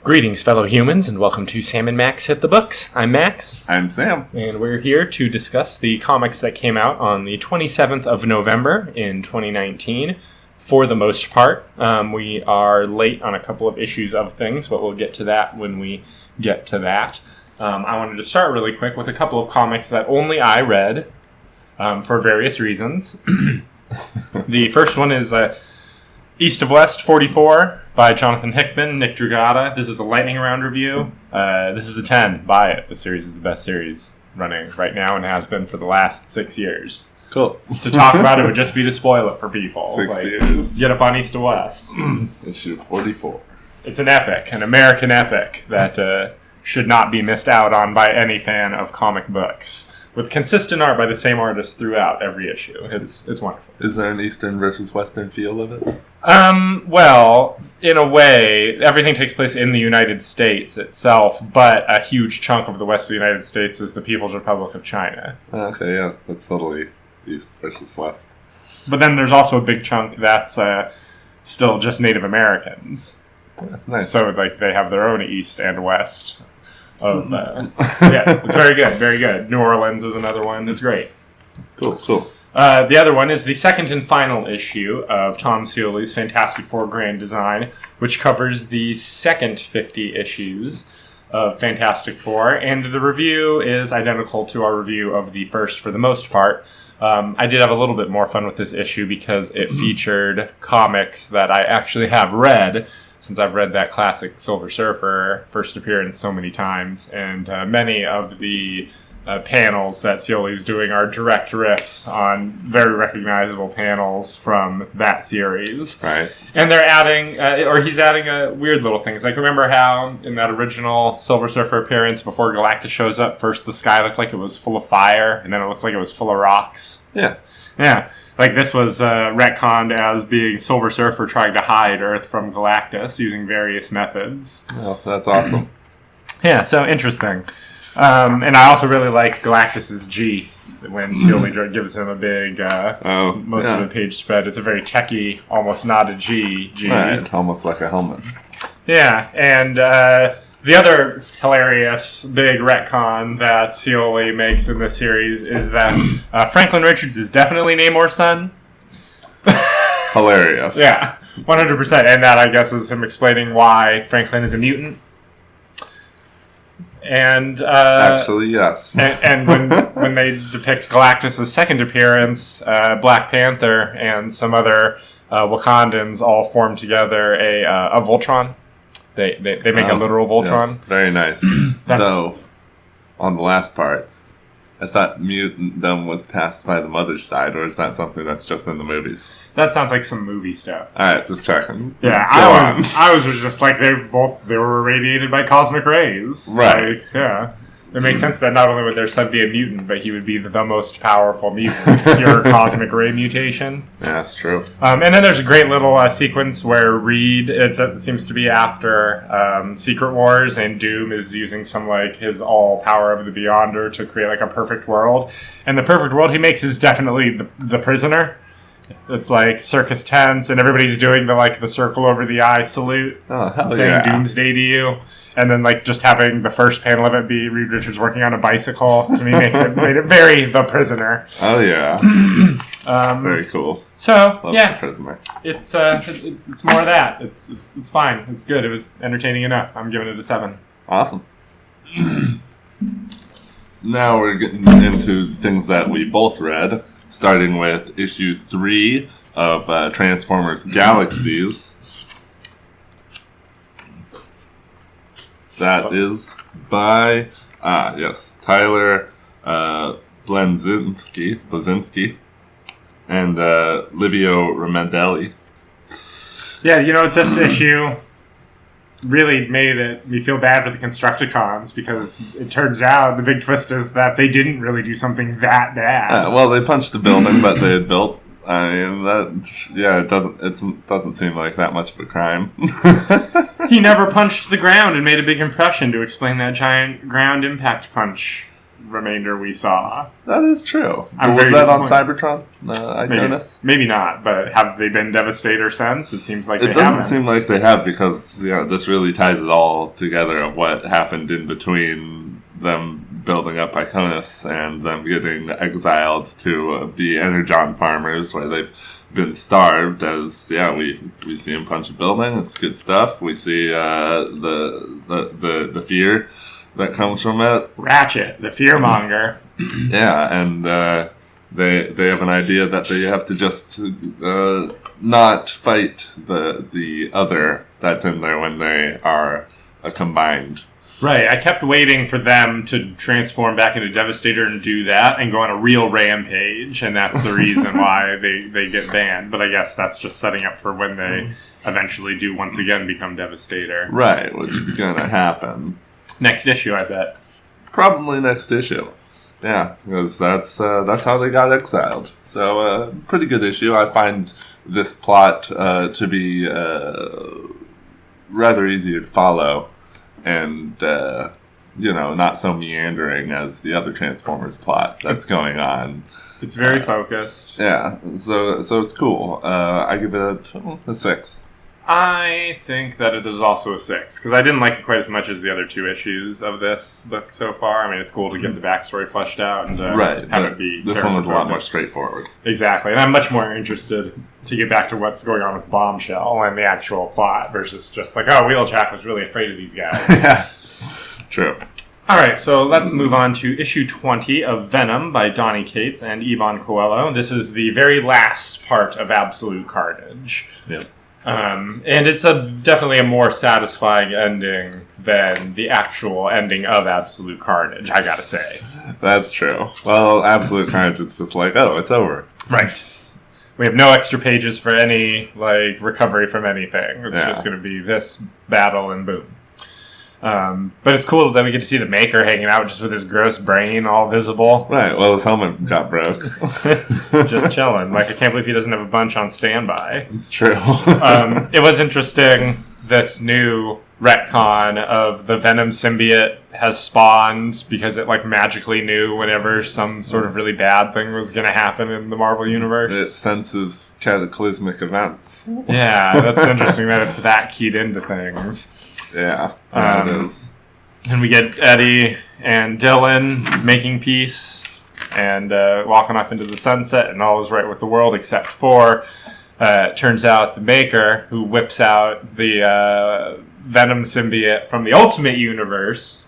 Greetings, fellow humans, and welcome to Sam and Max Hit the Books. I'm Max. I'm Sam. And we're here to discuss the comics that came out on the 27th of November in 2019. For the most part, we are late on a couple of issues of things, but we'll get to that when we get to that. I wanted to start really quick with a couple of comics that only I read for various reasons. The first one is East of West 44 by Jonathan Hickman, Nick Dragata. This is a lightning round review. This is a 10. Buy it. The series is the best series running right now and has been for the last 6 years. Cool. To talk about it would just be to spoil it for people. 6 years. Get up on East of West. Issue 44. It's an epic, an American epic that should not be missed out on by any fan of comic books. With consistent art by the same artist throughout every issue. It's wonderful. Is there an Eastern versus Western feel of it? Well, in a way, everything takes place in the United States itself, but a huge chunk of the west of the United States is the People's Republic of China. Okay, yeah, that's totally East versus West. But then there's also a big chunk that's still just Native Americans. Yeah, nice. So, they have their own East and West. Yeah, it's very good, very good. New Orleans is another one. It's great. Cool. The other one is the second and final issue of Tom Scioli's Fantastic Four Grand Design, which covers the second 50 issues of Fantastic Four, and the review is identical to our review of the first for the most part. I did have a little bit more fun with this issue because it featured comics that I actually have read, since I've read that classic Silver Surfer first appearance so many times, and many of the panels that Scioli's doing are direct riffs on very recognizable panels from that series. Right. And they're adding, he's adding weird little things. Like, remember how in that original Silver Surfer appearance, before Galactus shows up, first the sky looked like it was full of fire, and then it looked like it was full of rocks? Yeah. Like, this was retconned as being Silver Surfer trying to hide Earth from Galactus using various methods. Oh, that's awesome. Yeah, so interesting. And I also really like Galactus's G when Scioli gives him a big, most of the page spread. It's a very techie, almost not a G. Right, almost like a helmet. Yeah, and the other hilarious big retcon that Scioli makes in this series is that Franklin Richards is definitely Namor's son. Hilarious. Yeah, 100%. And that, I guess, is him explaining why Franklin is a mutant. And actually, yes. and when they depict Galactus' second appearance, Black Panther and some other Wakandans all form together a Voltron. They make a literal Voltron. Yes, very nice. Though, on the last part, I thought mutantdom was passed by the mother's side, or is that something that's just in the movies? That sounds like some movie stuff. Alright, just checking. Yeah, I was just like they were irradiated by cosmic rays. Right. Like, yeah. It makes sense that not only would their son be a mutant, but he would be the most powerful mutant. Pure cosmic ray mutation. Yeah, that's true. And then there's a great little sequence where Reed, it seems to be after Secret Wars, and Doom is using some, his all power of the Beyonder to create, a perfect world. And the perfect world he makes is definitely the prisoner. It's like circus tents, and everybody's doing the circle over the eye salute. Oh, hell saying yeah. Doomsday to you. And then, just having the first panel of it be Reed Richards working on a bicycle, to me, made it very The Prisoner. Oh, yeah. Very cool. So, Love yeah. The Prisoner. It's more of that. It's fine. It's good. It was entertaining enough. I'm giving it a 7. Awesome. So now we're getting into things that we both read, starting with issue 3 of Transformers Galaxies. That is by, Tyler Blazinski, and Livio Ramondelli. Yeah, this issue really made me feel bad for the Constructicons, because it turns out the big twist is that they didn't really do something that bad. Well, they punched the building that they had built. I mean, it doesn't seem like that much of a crime. He never punched the ground and made a big impression to explain that giant ground impact punch remainder we saw. That is true. I'm Was very that on disappointed. Cybertron? Iconus? Maybe not, but have they been Devastator since? It seems like It they doesn't haven't. seem like they have because this really ties it all together of what happened in between them building up Iconus and them getting exiled to be Energon farmers where they've been starved as we see him punch a building. It's good stuff. We see the fear that comes from it. Ratchet, the fearmonger. Yeah, and they have an idea that they have to just not fight the other that's in there when they are a combined. Right, I kept waiting for them to transform back into Devastator and do that and go on a real rampage, and that's the reason why they get banned. But I guess that's just setting up for when they eventually do once again become Devastator. Right, which is going to happen. Next issue, I bet. Probably next issue. Yeah, because that's how they got exiled. So, pretty good issue. I find this plot to be rather easy to follow. And, not so meandering as the other Transformers plot that's going on. It's very focused. Yeah, so it's cool. I give it a 6. I think that it is also a 6, because I didn't like it quite as much as the other 2 issues of this book so far. I mean, it's cool to get the backstory fleshed out and have it be this one was a lot more focused. straightforward. Exactly, and I'm much more interested to get back to what's going on with Bombshell and the actual plot versus just like, oh, Wheeljack was really afraid of these guys. Yeah, true. All right, so let's move on to issue 20 of Venom by Donny Cates and Ivan Coelho. This is the very last part of Absolute Carnage. Yep. And it's definitely a more satisfying ending than the actual ending of Absolute Carnage, I gotta say. That's true. Well, Absolute Carnage, it's just like, oh, it's over. Right. We have no extra pages for any, recovery from anything. It's just gonna be this battle and boom. But it's cool that we get to see the Maker hanging out just with his gross brain all visible. Right, well, his helmet got broke. Just chilling. I can't believe he doesn't have a bunch on standby. It's true. It was interesting, this new retcon of the Venom symbiote has spawned because it magically knew whenever some sort of really bad thing was going to happen in the Marvel Universe. It senses cataclysmic events. Yeah, that's interesting that it's that keyed into things. Yeah, it is. And we get Eddie and Dylan making peace and walking off into the sunset, and all is right with the world except for, it turns out, the Maker, who whips out the Venom symbiote from the Ultimate Universe,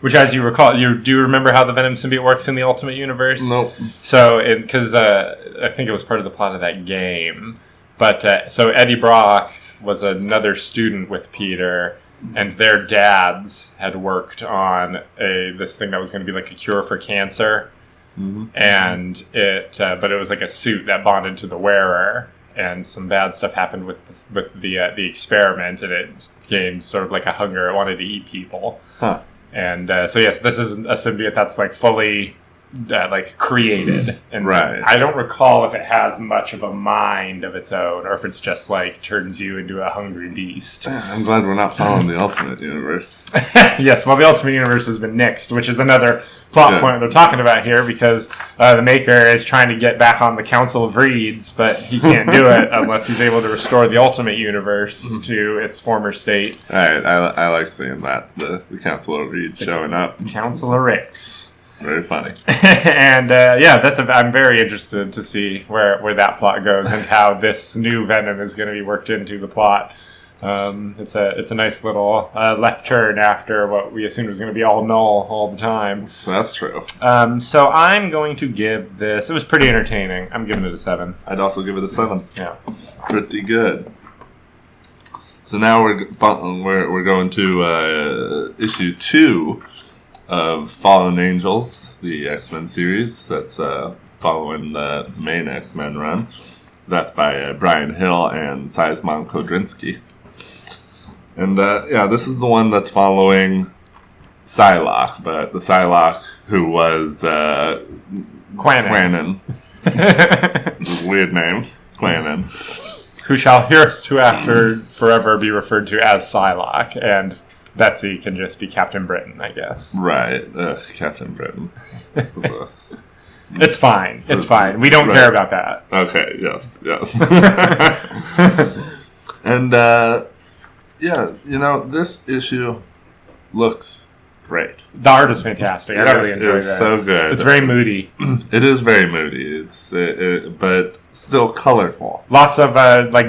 which, as you recall, do you remember how the Venom symbiote works in the Ultimate Universe? Nope. So, because I think it was part of the plot of that game, but so Eddie Brock was another student with Peter, and their dads had worked on this thing that was going to be a cure for cancer, and but it was a suit that bonded to the wearer, and some bad stuff happened with the experiment, and it gained sort of a hunger. It wanted to eat people, and so yes, this is a symbiote that's fully created, and right. I don't recall if it has much of a mind of its own, or if it's just turns you into a hungry beast. I'm glad we're not following the Ultimate Universe. Yes, well, the Ultimate Universe has been nixed, which is another plot point they're talking about here, because the Maker is trying to get back on the Council of Reeds, but he can't do it unless he's able to restore the Ultimate Universe to its former state. Alright, I like seeing that, the Council of Reeds showing up. Council of Ricks. Very funny. And I'm very interested to see where that plot goes and how this new Venom is going to be worked into the plot. It's a nice little left turn after what we assumed was going to be all null all the time. So that's true. So I'm going to give this. It was pretty entertaining. I'm giving it a 7. I'd also give it a 7. Yeah, pretty good. So now we're going to issue 2 of Fallen Angels, the X-Men series. That's following the main X-Men run. That's by Brian Hill and Sizemon Kodrinsky. And this is the one that's following Psylocke, but the Psylocke who was Quanon. It's a weird name, Quanon. Who shall hereafter forever be referred to as Psylocke, and Betsy can just be Captain Britain, I guess. Right. Captain Britain. It's fine. It's fine. We don't care about that. Okay, yes. And, this issue looks great. The art is fantastic. I really enjoy that. It's so good. It's very moody. It is very moody. But still colorful. Lots of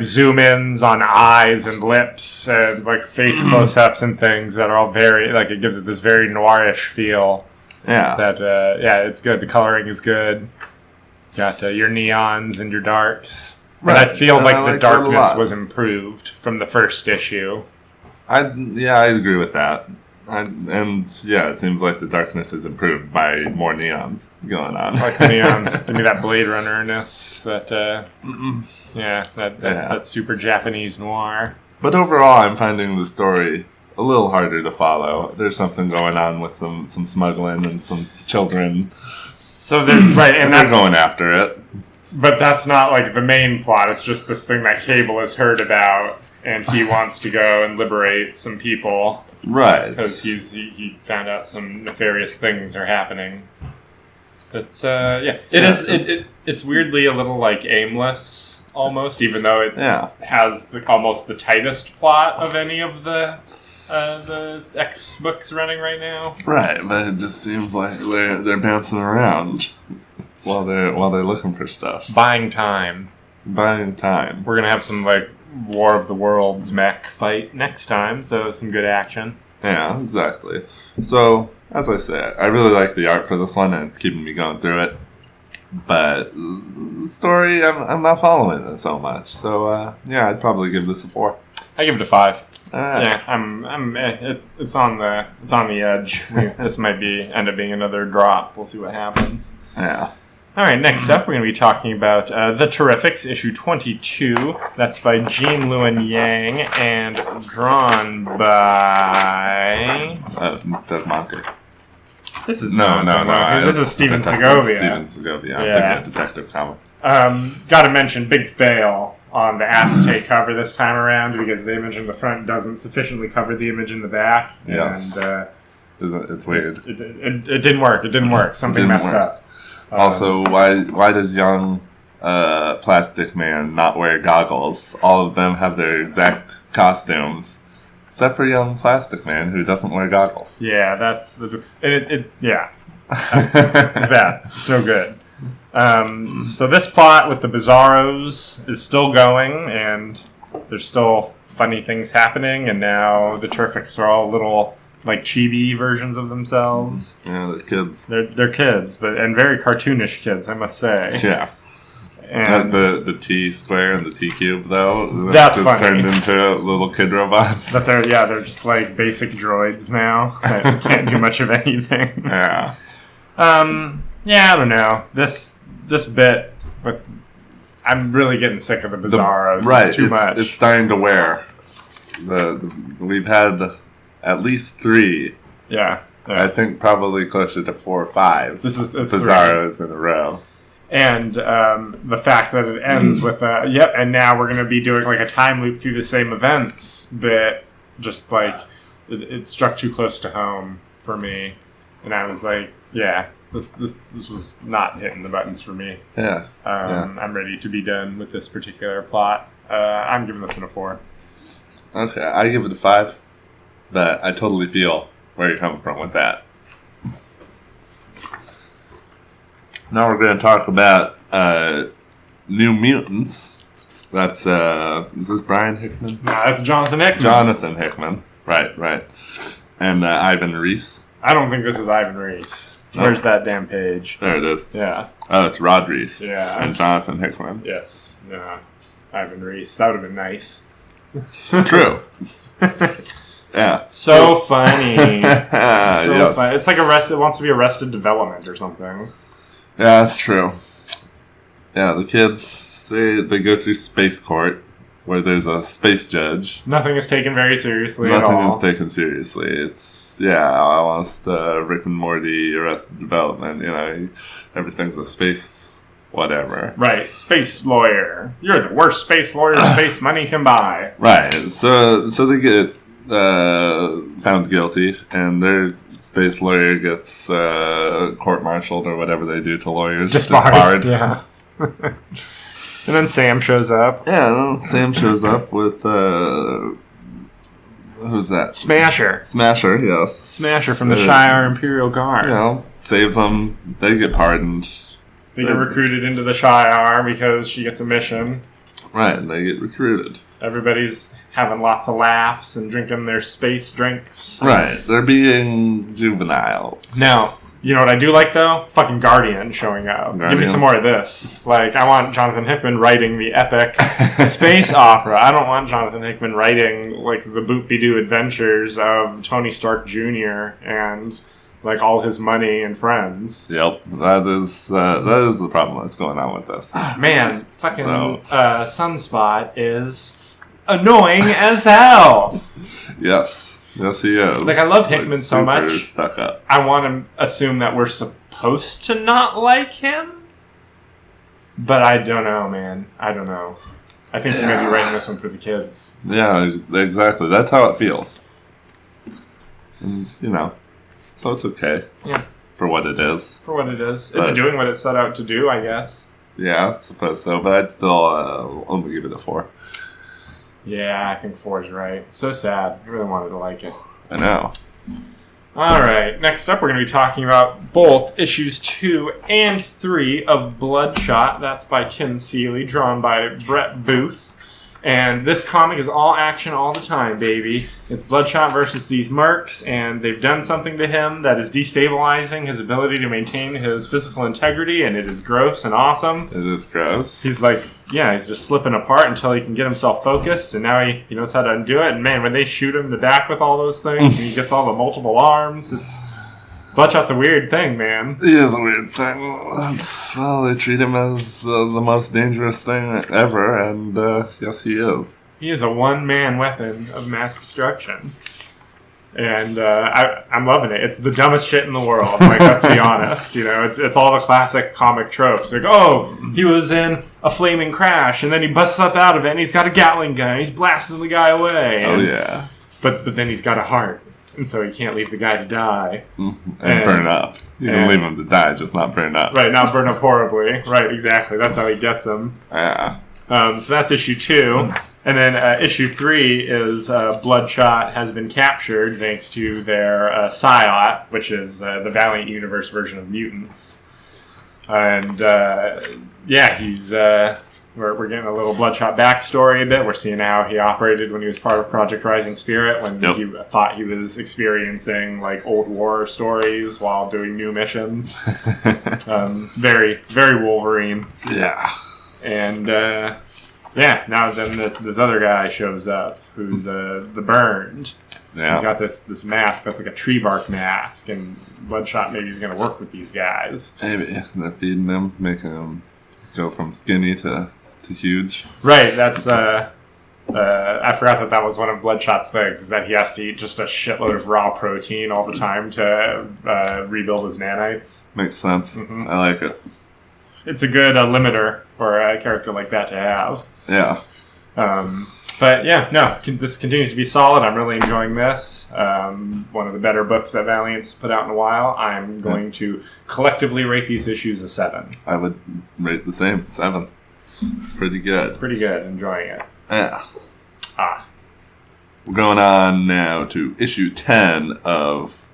zoom ins on eyes and lips and face close ups and things that are all very it gives it this very noirish feel. Yeah. That it's good. The coloring is good. Got your neons and your darks. Right. And I feel the darkness was improved from the first issue. I agree with that. It seems like the darkness is improved by more neons going on. Like the neons, give me that Blade Runner-ness, that super Japanese noir. But overall, I'm finding the story a little harder to follow. There's something going on with some smuggling and some children. So there's and they're going after it. But that's not the main plot. It's just this thing that Cable has heard about, and he wants to go and liberate some people. Right. Because he found out some nefarious things are happening. It's it's weirdly a little aimless almost, even though it has almost the tightest plot of any of the X books running right now. Right, but it just seems like they're bouncing around while they're looking for stuff. Buying time. We're gonna have some War of the Worlds mech fight next time, so some good action. Yeah, exactly. So, as I said, I really like the art for this one, and it's keeping me going through it. But the story, I'm not following it so much. So, I'd probably give this a 4. I give it a 5. Yeah, it's on the edge. This might end up being another drop. We'll see what happens. Yeah. All right, next up, we're going to be talking about The Terrifics, issue 22. That's by Gene Luen Yang and drawn by... It's Doug Monte. This is no. This is Steven Segovia. I'm thinking of Detective Comics. Got to mention, big fail on the acetate cover this time around because the image in the front doesn't sufficiently cover the image in the back. Yes. And it's weird. It didn't work. Something messed up. Also, why does young Plastic Man not wear goggles? All of them have their exact costumes, except for young Plastic Man, who doesn't wear goggles. Yeah, that's it's bad. It's so good. So this plot with the Bizarros is still going, and there's still funny things happening, and now the Terrifics are all little chibi versions of themselves. Yeah, they're kids. They're kids, and very cartoonish kids, I must say. Yeah. And the T square and the T cube, though, that's just funny. Turned into little kid robots. But they're just basic droids now that can't do much of anything. Yeah. I don't know. This bit with I'm really getting sick of the Bizarros. Right, it's too much. It's starting to wear. We've had at least 3. Yeah. I think probably closer to 4 or 5. It's Bizarros 3 in a row. And the fact that it ends with and now we're going to be doing a time loop through the same events bit, just it struck too close to home for me, and I was this was not hitting the buttons for me. Yeah. I'm ready to be done with this particular plot. I'm giving this one a 4. Okay, I give it a 5. But I totally feel where you're coming from with that. Now we're going to talk about New Mutants. That's, is this Brian Hickman? No, that's Jonathan Hickman. Jonathan Hickman. Right. And Ivan Reis. I don't think this is Ivan Reis. Where's that damn page? There it is. Yeah. Oh, it's Rod Reis. Yeah. And Jonathan Hickman. Yes. Yeah. Ivan Reis. That would have been nice. True. Yeah. So funny. So funny. It's like it wants to be Arrested Development or something. Yeah, that's true. Yeah, the kids, they go through space court where there's a space judge. Nothing is taken very seriously at all. Nothing is taken seriously. It's, almost Rick and Morty, Arrested Development, everything's a space whatever. Right. Space lawyer. You're the worst space lawyer space money can buy. Right. So they get found guilty, and their space lawyer gets court-martialed or whatever they do to lawyers. Disbarred. Yeah. And then Sam shows up. Yeah, Sam shows up with who's that? Smasher, yes. Smasher from the Shire Imperial Guard. You know, saves them. They get pardoned. They get recruited into the Shire because she gets a mission. Right, they get recruited. Everybody's having lots of laughs and drinking their space drinks. Right, they're being juvenile. Now, you know what I do like, though? Fucking Guardian showing up. Give me some more of this. Like, I want Jonathan Hickman writing the epic space opera. I don't want Jonathan Hickman writing, like, the boop-be-doo adventures of Tony Stark Jr. and, like, all his money and friends. Yep, that is the problem that's going on with this. Man, fucking Sunspot is annoying as hell. Yes, he is. Like, I love Hickman so much. Stuck up. I want to assume that we're supposed to not like him. But I don't know, man. I don't know. I think you're going to be writing this one for the kids. Yeah, exactly. That's how it feels. And, you know, so it's okay. Yeah. For what it is. For what it is. It's doing what it set out to do, I guess. Yeah, I suppose so. But I'd still only give it a 4. Yeah, I think 4 is right. So sad. I really wanted to like it. I know. Alright, next up we're going to be talking about both issues 2 and 3 of Bloodshot. That's by Tim Seeley, drawn by Brett Booth. And this comic is all action all the time, baby. It's Bloodshot versus these mercs, and they've done something to him that is destabilizing his ability to maintain his physical integrity, and it is gross and awesome. It is gross. He's like, he's just slipping apart until he can get himself focused, and now he knows how to undo it. And man, when they shoot him in the back with all those things, and he gets all the multiple arms, Bloodshot's a weird thing, man. He is a weird thing. They treat him as the most dangerous thing ever, and yes, he is. He is a one-man weapon of mass destruction. And I'm loving it. It's the dumbest shit in the world. Like, let's be honest. You know, it's all the classic comic tropes. Like, he was in a flaming crash, and then he busts up out of it, and he's got a Gatling gun, and he's blasting the guy away. Oh, yeah. But then he's got a heart. And so he can't leave the guy to die. And burn up. You can leave him to die, just not burn up. Right, not burn up horribly. Right, exactly. That's how he gets him. Yeah. So that's issue 2. And then issue 3 is Bloodshot has been captured thanks to their Psyot, which is the Valiant Universe version of Mutants. And he's... We're getting a little Bloodshot backstory a bit. We're seeing how he operated when he was part of Project Rising Spirit, when he thought he was experiencing like old war stories while doing new missions. Very, very Wolverine. Yeah. And now then this other guy shows up who's the Burned. Yeah. He's got this mask that's like a tree bark mask, and Bloodshot maybe is going to work with these guys. Maybe they're feeding him, making him go from skinny to huge. Right, that's I forgot that was one of Bloodshot's things, is that he has to eat just a shitload of raw protein all the time to rebuild his nanites. Makes sense. Mm-hmm. I like it. It's a good limiter for a character like that to have. Yeah. But this continues to be solid. I'm really enjoying this. One of the better books that Valiant's put out in a while. I'm going to collectively rate these issues a 7. I would rate the same, 7. Pretty good. Pretty good. Enjoying it. Yeah. We're going on now to issue 10 of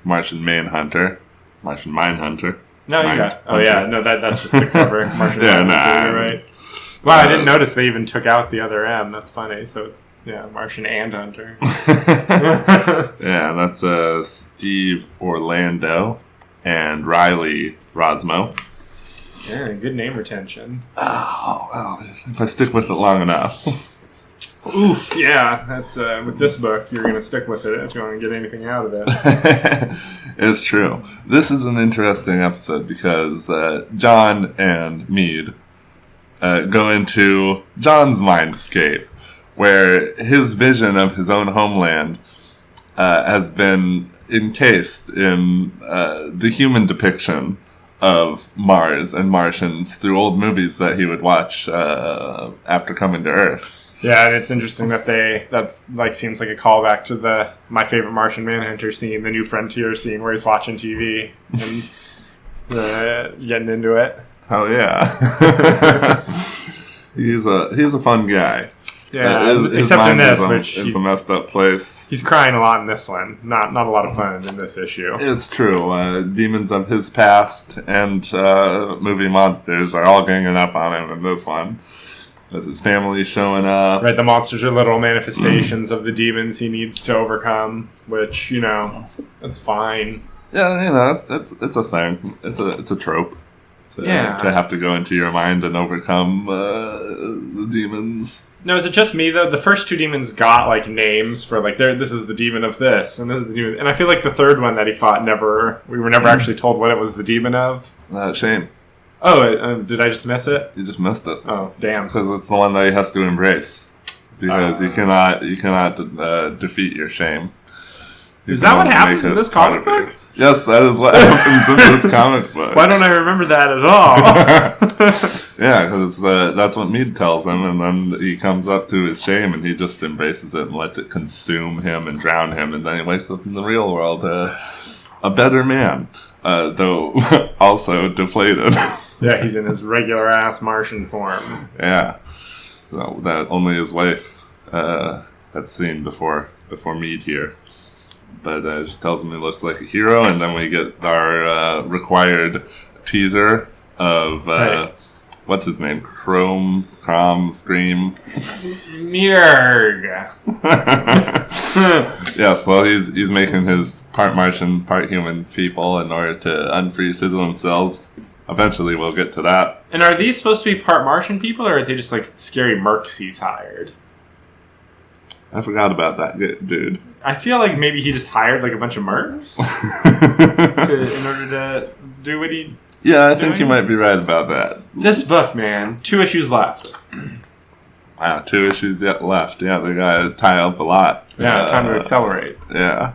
Martian Manhunter. Martian Manhunter. No, you got. Oh yeah, no, that's just the cover. Martian Manhunter. You're right. Wow, I didn't notice they even took out the other M. That's funny. So it's Martian and Hunter. Yeah, that's Steve Orlando and Riley Rosmo. Yeah, good name retention. Oh, well, if I stick with it long enough. Oof, yeah, that's with this book, you're going to stick with it if you want to get anything out of it. It's true. This is an interesting episode because John and Mead go into John's mindscape, where his vision of his own homeland has been encased in the human depiction of Mars and Martians through old movies that he would watch after coming to Earth. Yeah, and it's interesting that that's like seems like a callback to my favorite Martian Manhunter scene, the New Frontier scene where he's watching TV and getting into it. Hell yeah. He's a fun guy. Yeah, his except in this, which it's a messed up place. He's crying a lot in this one. Not a lot of fun in this issue. It's true. Demons of his past and movie monsters are all ganging up on him in this one. With his family showing up. Right, the monsters are literal manifestations of the demons he needs to overcome, which, that's fine. Yeah, it's a thing. It's a trope. To have to go into your mind and overcome the demons. No, is it just me though? The first two demons got like names for like this is the demon of this, and this is the demon, and I feel like the third one that he fought we were never actually told what it was the demon of. Shame. Oh, did I just miss it? You just missed it. Oh, damn! Because it's the one that he has to embrace. Because you cannot defeat your shame. Is that what happens in this comic book? Yes, that is what happens in this comic book. Why don't I remember that at all? Yeah, because that's what Mead tells him, and then he comes up to his shame, and he just embraces it and lets it consume him and drown him, and then he wakes up in the real world a better man, though also deflated. Yeah, he's in his regular-ass Martian form. Yeah, that only his wife had seen before Mead here. But she tells him he looks like a hero, and then we get our required teaser of what's his name? Crom, Scream. Murg. Yes, well, he's making his part Martian, part human people in order to unfreeze themselves. Eventually, we'll get to that. And are these supposed to be part Martian people, or are they just like scary mercs he's hired? I forgot about that dude. I feel like maybe he just hired like a bunch of mercs in order to do what he. Yeah, I think you might be right about that. This book, man, 2 issues left. Wow, 2 issues yet left. Yeah, they gotta tie up a lot. Yeah, time to accelerate. Yeah,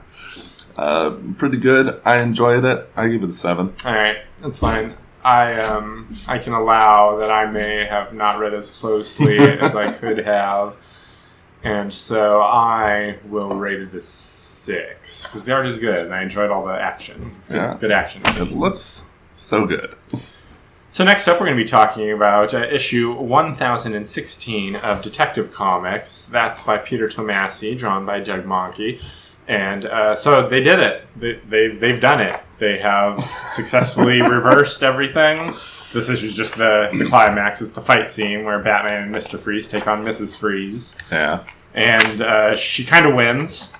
pretty good. I enjoyed it. I give it a 7. All right, that's fine. I can allow that I may have not read as closely as I could have. And so I will rate it a 6 because the art is good and I enjoyed all the action. It's good, good action. It looks so good. So next up, we're going to be talking about issue 1016 of Detective Comics. That's by Peter Tomasi, drawn by Doug Mahnke. And so they did it. They've done it. They have successfully reversed everything. This issue is just the climax. It's the fight scene where Batman and Mr. Freeze take on Mrs. Freeze. Yeah. And she kind of wins.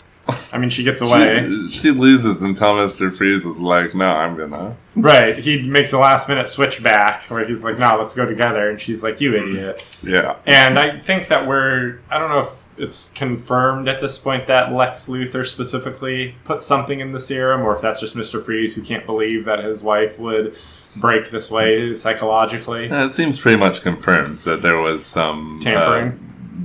I mean, she gets away. She loses until Mr. Freeze is like, no, I'm gonna. Right. He makes a last minute switch back where he's like, no, let's go together. And she's like, you idiot. Yeah. And I think that I don't know if it's confirmed at this point that Lex Luthor specifically put something in the serum, or if that's just Mr. Freeze who can't believe that his wife would break this way psychologically. It seems pretty much confirmed that there was some tampering.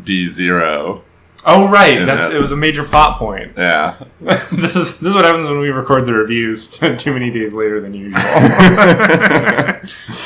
B0. Oh right, it was a major plot point. Yeah. This is what happens when we record the reviews too many days later than usual.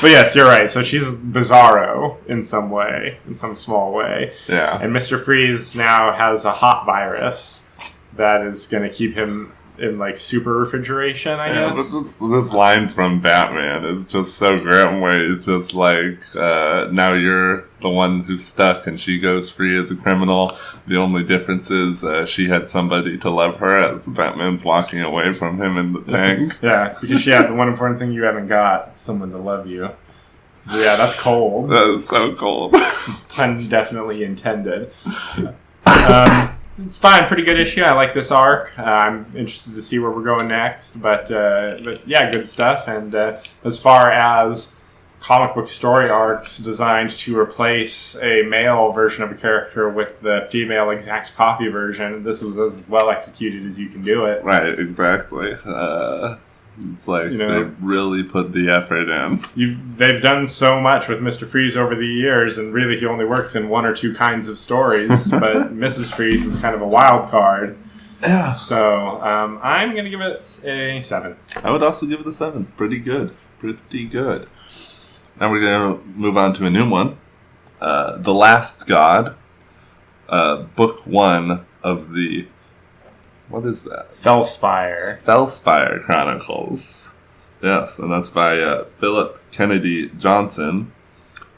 But yes, you're right. So she's Bizarro in some way, in some small way. Yeah. And Mr. Freeze now has a hot virus that is going to keep him in like super refrigeration, I guess. This line from Batman is just so grim, where he's just like, now you're the one who's stuck and she goes free as a criminal. The only difference is she had somebody to love her as Batman's walking away from him in the tank. Yeah, because the one important thing you haven't got, someone to love you. Yeah, that's cold. That is so cold. Pun definitely intended. It's fine, pretty good issue. I like this arc. I'm interested to see where we're going next, but yeah, good stuff. And as far as comic book story arcs designed to replace a male version of a character with the female exact copy version, this was as well executed as you can do it. Right, exactly. It's like they really put the effort in. They've done so much with Mr. Freeze over the years, and really he only works in 1 or 2 kinds of stories, but Mrs. Freeze is kind of a wild card. Yeah. So I'm going to give it a 7. I would also give it a 7. Pretty good. Pretty good. Now we're going to move on to a new one. The Last God book 1 of the... What is that? Fellspire Chronicles. Yes, and that's by Philip Kennedy Johnson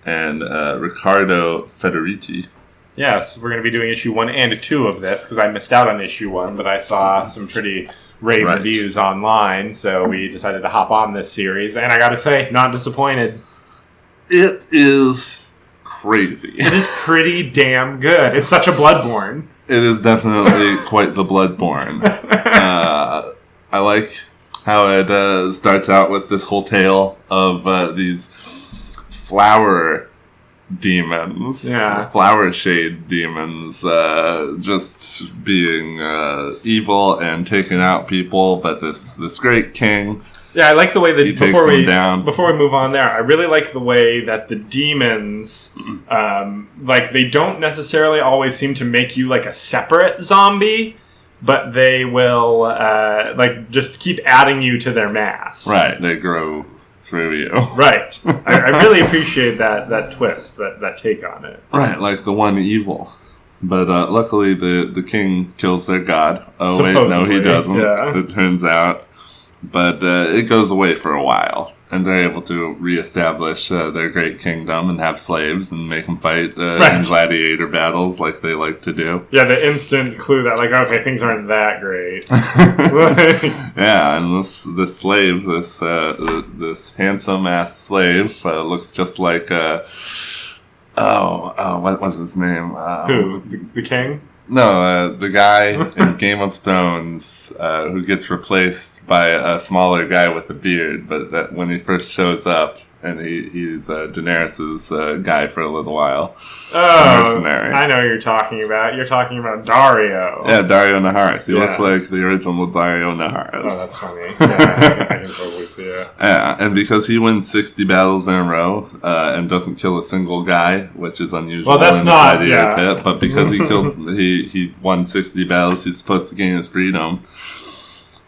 and Riccardo Federici. Yes, we're going to be doing issue 1 and 2 of this, because I missed out on issue 1, but I saw some pretty rave reviews online, so we decided to hop on this series, and I gotta say, not disappointed. It is crazy. It is pretty damn good. It's such a Bloodborne. It is definitely quite the Bloodborne. I like how it starts out with this whole tale of these flower demons, flower shade demons, just being evil and taking out people. But this great king, I like the way that before we move on there, I really like the way that the demons, they don't necessarily always seem to make you like a separate zombie, but they will just keep adding you to their mass. Right, they grow through you. Right. I really appreciate that twist, that take on it. Right, like the one evil. But luckily the king kills their god. Oh, supposedly. Wait, no, he doesn't, it turns out. But it goes away for a while. And they're able to reestablish their great kingdom and have slaves and make them fight in gladiator battles like they like to do. Yeah, the instant clue that, okay, things aren't that great. Yeah, and this slave, this handsome-ass slave, looks just like, what was his name? Who? The king? No, the guy in Game of Thrones who gets replaced by a smaller guy with a beard, but that when he first shows up, and he's Daenerys' guy for a little while. Oh, mercenary. I know what you're talking about. You're talking about Dario. Yeah, Dario Naharis. He looks like the original Dario Naharis. Oh, that's funny. Yeah, I can totally see it. Yeah, and because he wins 60 battles in a row and doesn't kill a single guy, which is unusual in the gladiator pit, but because he won 60 battles, he's supposed to gain his freedom.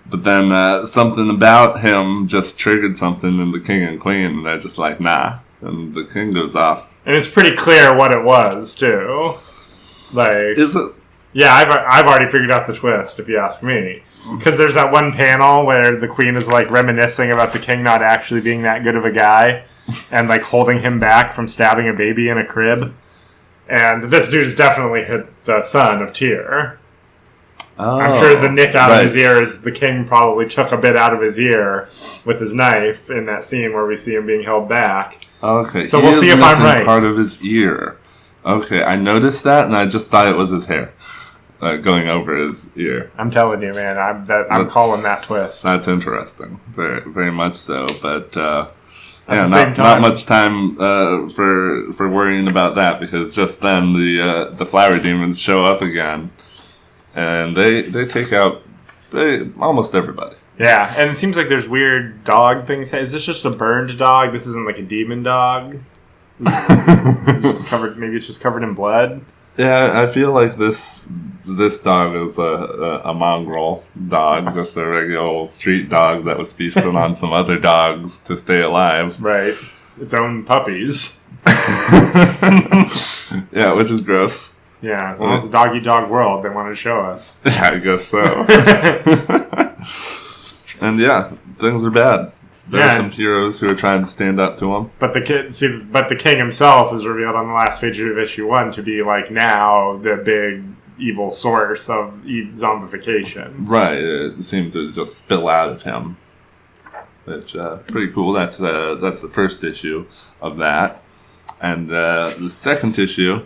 But then something about him just triggered something in the king and queen, and they're just like, nah. And the king goes off. And it's pretty clear what it was, too. Is it? Yeah, I've already figured out the twist, if you ask me. Because there's that one panel where the queen is, reminiscing about the king not actually being that good of a guy, and, holding him back from stabbing a baby in a crib. And this dude's definitely the son of Tyr. Oh, I'm sure the nick out of his ear is the king probably took a bit out of his ear with his knife in that scene where we see him being held back. Okay, so we'll see if I'm right. Part of his ear. Okay, I noticed that, and I just thought it was his hair going over his ear. I'm telling you, man, I'm calling that twist. That's interesting, very, very much so. But not much time for worrying about that, because just then the flower demons show up again. And they take out almost everybody. Yeah, and it seems like there's weird dog things. Is this just a burned dog? This isn't a demon dog? Maybe it's just covered in blood? Yeah, I feel like this dog is a mongrel dog, just a regular old street dog that was feasting on some other dogs to stay alive. Right. Its own puppies. Yeah, which is gross. Yeah, well, it's a dog-eat-dog world they want to show us. Yeah, I guess so. And yeah, things are bad. There are some heroes who are trying to stand up to him. But the king himself is revealed on the last page of issue 1 to be now the big evil source of zombification. Right, it seemed to just spill out of him. Which pretty cool. That's the first issue of that, and the second issue.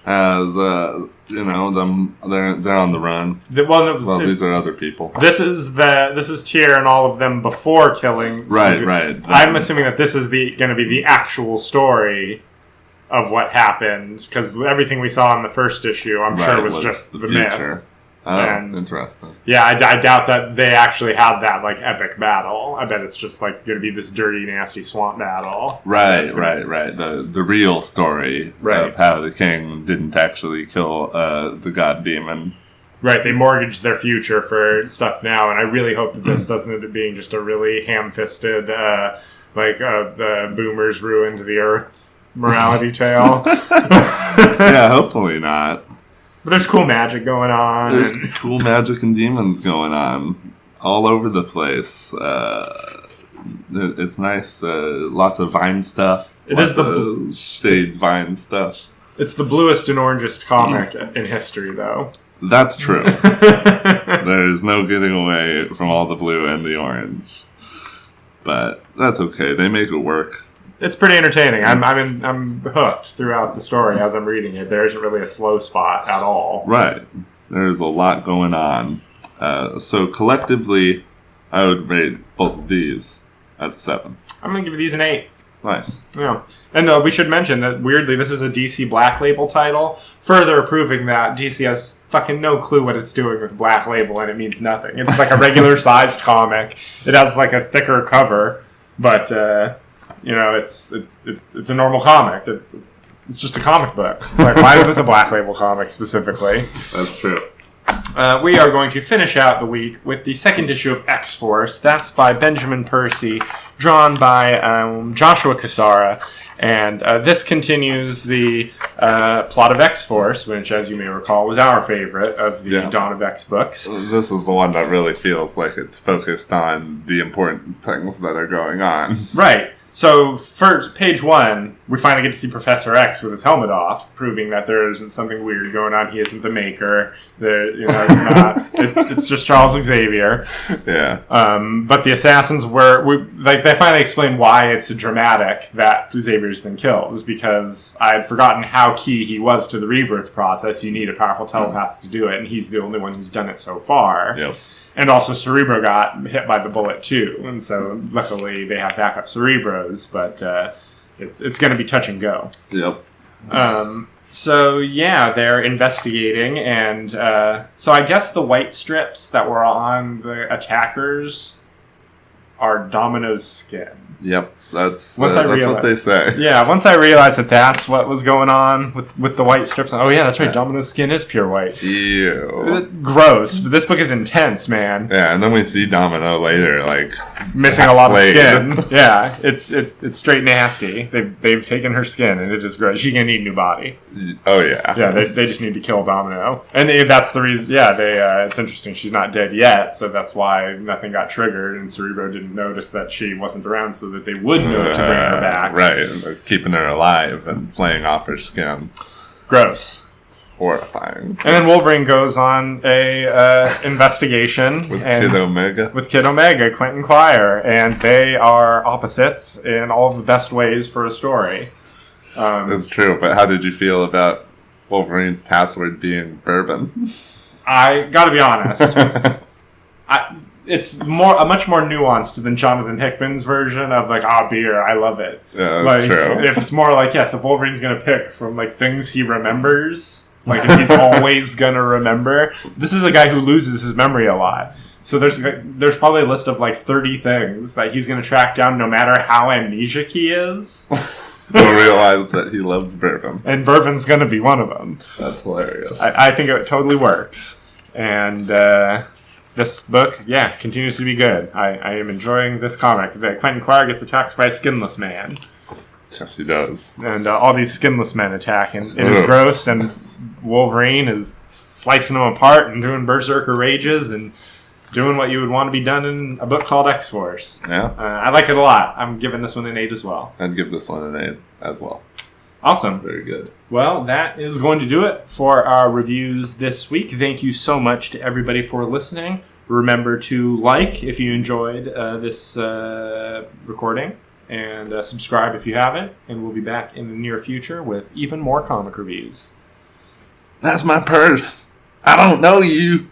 As they're on the run. These are other people. This is Tyr and all of them before killing. Right. I'm assuming that this is going to be the actual story of what happened, because everything we saw in the first issue, I'm sure, was just the myth. Oh, interesting. Yeah, I doubt that they actually had that epic battle. I bet it's just going to be this dirty, nasty swamp battle. Right. The real story of how the king didn't actually kill the god demon. Right, they mortgaged their future for stuff now, and I really hope that this doesn't end up being just a really ham-fisted, the boomers ruined the earth morality tale. Yeah, hopefully not. But there's cool magic going on. There's cool magic and demons going on all over the place. It's nice. Lots of vine stuff. It is the shade vine stuff. It's the bluest and orangest comic in history, though. That's true. There's no getting away from all the blue and the orange. But that's okay. They make it work. It's pretty entertaining. I'm hooked throughout the story as I'm reading it. There isn't really a slow spot at all. Right. There's a lot going on. So collectively, I would rate both of these as a 7. I'm going to give these an 8. Nice. Yeah. And we should mention that, weirdly, this is a DC Black Label title, further proving that DC has fucking no clue what it's doing with Black Label, and it means nothing. It's like a regular-sized comic. It has, like, a thicker cover, but, it's a normal comic. It's just a comic book. Like, why is this a Black Label comic, specifically? That's true. We are going to finish out the week with the second issue of X-Force. That's by Benjamin Percy, drawn by Joshua Cassara. And this continues the plot of X-Force, which, as you may recall, was our favorite of the Dawn of X books. This is the one that really feels like it's focused on the important things that are going on. Right. So, first, page 1, we finally get to see Professor X with his helmet off, proving that there isn't something weird going on. He isn't the Maker. It's not. It's just Charles Xavier. Yeah. But the assassins they finally explain why it's dramatic that Xavier's been killed. Is because I had forgotten how key he was to the rebirth process. You need a powerful telepath to do it, and he's the only one who's done it so far. Yep. And also Cerebro got hit by the bullet too, and so luckily they have backup Cerebros, but it's going to be touch and go. Yep. They're investigating, and so I guess the white strips that were on the attackers are Domino's skin. Yep. That's what they say. Yeah, once I realized that that's what was going on with the white strips. Oh, yeah, that's right. Domino's skin is pure white. Ew. Gross. But this book is intense, man. Yeah, and then we see Domino later, like... missing a lot of skin. Yeah, it's straight nasty. They've taken her skin, and it is gross. She can need a new body. Oh, yeah. Yeah, they just need to kill Domino. And that's the reason... Yeah, it's interesting. She's not dead yet, so that's why nothing got triggered, and Cerebro didn't notice that she wasn't around so that they would know to bring her back. Right, keeping her alive and playing off her skin. Gross. Horrifying. And then Wolverine goes on a investigation with Kid Omega. With Kid Omega, Quentin Quire, and they are opposites in all of the best ways for a story. That's true, but how did you feel about Wolverine's password being bourbon? I gotta be honest. It's much more nuanced than Jonathan Hickman's version of beer. I love it. Yeah, that's true. If it's more if Wolverine's gonna pick from things he remembers, if he's always gonna remember. This is a guy who loses his memory a lot. So there's probably a list of 30 things that he's gonna track down, no matter how amnesiac he is. He'll realize that he loves bourbon, and bourbon's gonna be one of them. That's hilarious. I think it totally works, and. This book, continues to be good. I am enjoying this comic. That Quentin Quire gets attacked by a skinless man. Yes, he does. And all these skinless men attack, and it is gross, and Wolverine is slicing them apart and doing berserker rages and doing what you would want to be done in a book called X-Force. Yeah. I like it a lot. I'm giving this one an 8 as well. I'd give this one an 8 as well. Awesome. Very good. Well, that is going to do it for our reviews this week. Thank you so much to everybody for listening. Remember to like if you enjoyed this recording, and subscribe if you haven't. And we'll be back in the near future with even more comic reviews. That's my purse. I don't know you.